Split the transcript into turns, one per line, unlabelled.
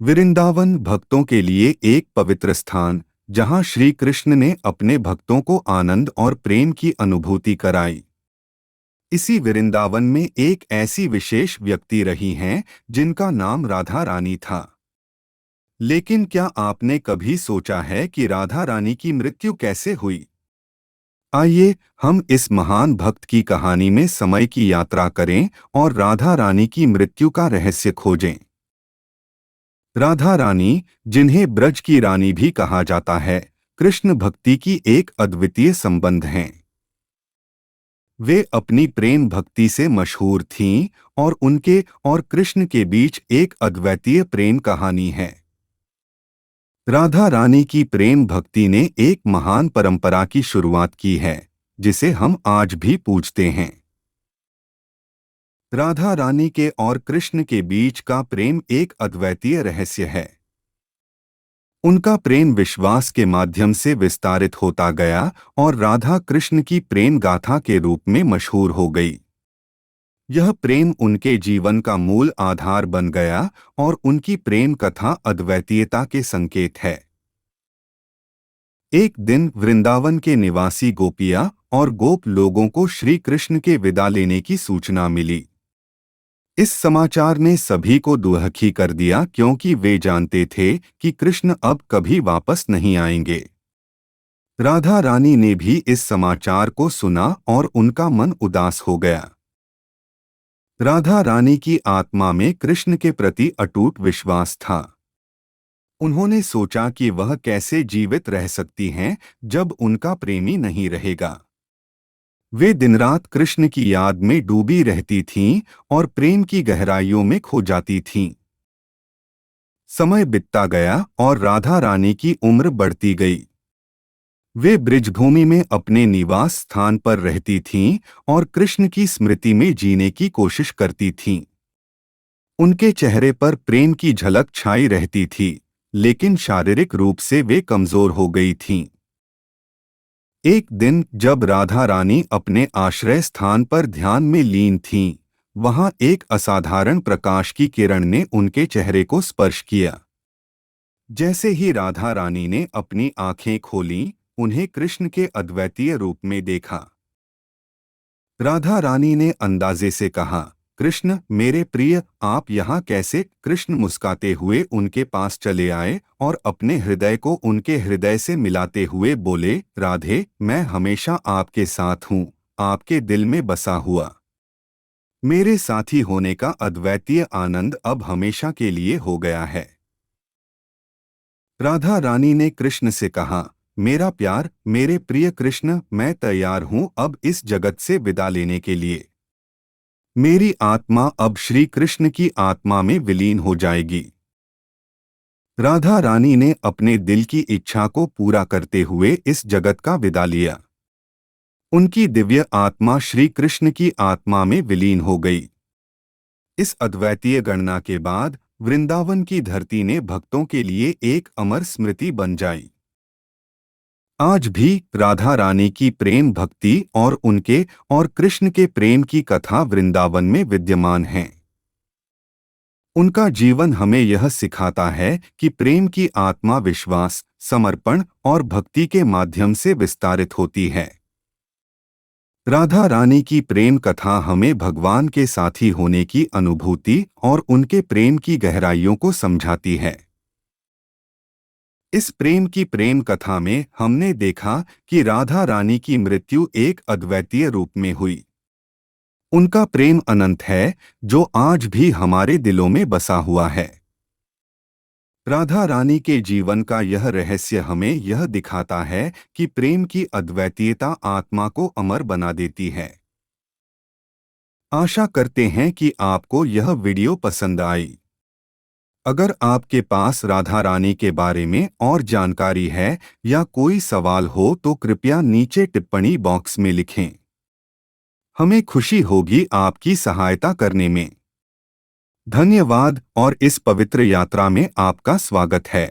वृंदावन भक्तों के लिए एक पवित्र स्थान, जहां श्री कृष्ण ने अपने भक्तों को आनंद और प्रेम की अनुभूति कराई। इसी वृंदावन में एक ऐसी विशेष व्यक्ति रही हैं, जिनका नाम राधा रानी था। लेकिन क्या आपने कभी सोचा है कि राधा रानी की मृत्यु कैसे हुई? आइए हम इस महान भक्त की कहानी में समय की यात्रा करें और राधा रानी की मृत्यु का रहस्य खोजें। राधा रानी, जिन्हें ब्रज की रानी भी कहा जाता है, कृष्ण भक्ति की एक अद्वितीय संबंध हैं। वे अपनी प्रेम भक्ति से मशहूर थीं और उनके और कृष्ण के बीच एक अद्वितीय प्रेम कहानी है। राधा रानी की प्रेम भक्ति ने एक महान परंपरा की शुरुआत की है, जिसे हम आज भी पूजते हैं। राधा रानी के और कृष्ण के बीच का प्रेम एक अद्वितीय रहस्य है। उनका प्रेम विश्वास के माध्यम से विस्तारित होता गया और राधा कृष्ण की प्रेम गाथा के रूप में मशहूर हो गई। यह प्रेम उनके जीवन का मूल आधार बन गया और उनकी प्रेम कथा अद्वितीयता के संकेत है। एक दिन वृंदावन के निवासी गोपियां और गोप लोगों को श्री कृष्ण के विदा लेने की सूचना मिली। इस समाचार ने सभी को दुखी कर दिया, क्योंकि वे जानते थे कि कृष्ण अब कभी वापस नहीं आएंगे। राधा रानी ने भी इस समाचार को सुना और उनका मन उदास हो गया। राधा रानी की आत्मा में कृष्ण के प्रति अटूट विश्वास था। उन्होंने सोचा कि वह कैसे जीवित रह सकती हैं जब उनका प्रेमी नहीं रहेगा। वे दिनरात कृष्ण की याद में डूबी रहती थीं और प्रेम की गहराइयों में खो जाती थीं। समय बीतता गया और राधा रानी की उम्र बढ़ती गई। वे ब्रिजभूमि में अपने निवास स्थान पर रहती थीं और कृष्ण की स्मृति में जीने की कोशिश करती थीं। उनके चेहरे पर प्रेम की झलक छाई रहती थी, लेकिन शारीरिक रूप से वे कमजोर हो गई थीं। एक दिन जब राधा रानी अपने आश्रय स्थान पर ध्यान में लीन थीं, वहां एक असाधारण प्रकाश की किरण ने उनके चेहरे को स्पर्श किया। जैसे ही राधा रानी ने अपनी आंखें खोलीं, उन्हें कृष्ण के अद्वितीय रूप में देखा। राधा रानी ने अंदाजे से कहा, कृष्ण मेरे प्रिय, आप यहाँ कैसे? कृष्ण मुस्काते हुए उनके पास चले आए और अपने हृदय को उनके हृदय से मिलाते हुए बोले, राधे, मैं हमेशा आपके साथ हूँ, आपके दिल में बसा हुआ। मेरे साथी होने का अद्वितीय आनंद अब हमेशा के लिए हो गया है। राधा रानी ने कृष्ण से कहा, मेरा प्यार, मेरे प्रिय कृष्ण, मैं तैयार हूँ अब इस जगत से विदा लेने के लिए। मेरी आत्मा अब श्री कृष्ण की आत्मा में विलीन हो जाएगी। राधा रानी ने अपने दिल की इच्छा को पूरा करते हुए इस जगत का विदा लिया। उनकी दिव्य आत्मा श्री कृष्ण की आत्मा में विलीन हो गई। इस अद्वितीय गणना के बाद वृंदावन की धरती ने भक्तों के लिए एक अमर स्मृति बन जाई। आज भी राधा रानी की प्रेम भक्ति और उनके और कृष्ण के प्रेम की कथा वृंदावन में विद्यमान है। उनका जीवन हमें यह सिखाता है कि प्रेम की आत्मा विश्वास, समर्पण और भक्ति के माध्यम से विस्तारित होती है। राधा रानी की प्रेम कथा हमें भगवान के साथी होने की अनुभूति और उनके प्रेम की गहराइयों को समझाती है। इस प्रेम की प्रेम कथा में हमने देखा कि राधा रानी की मृत्यु एक अद्वितीय रूप में हुई। उनका प्रेम अनंत है, जो आज भी हमारे दिलों में बसा हुआ है। राधा रानी के जीवन का यह रहस्य हमें यह दिखाता है कि प्रेम की अद्वितीयता आत्मा को अमर बना देती है। आशा करते हैं कि आपको यह वीडियो पसंद आई। अगर आपके पास राधा रानी के बारे में और जानकारी है या कोई सवाल हो तो कृपया नीचे टिप्पणी बॉक्स में लिखें। हमें खुशी होगी आपकी सहायता करने में। धन्यवाद और इस पवित्र यात्रा में आपका स्वागत है।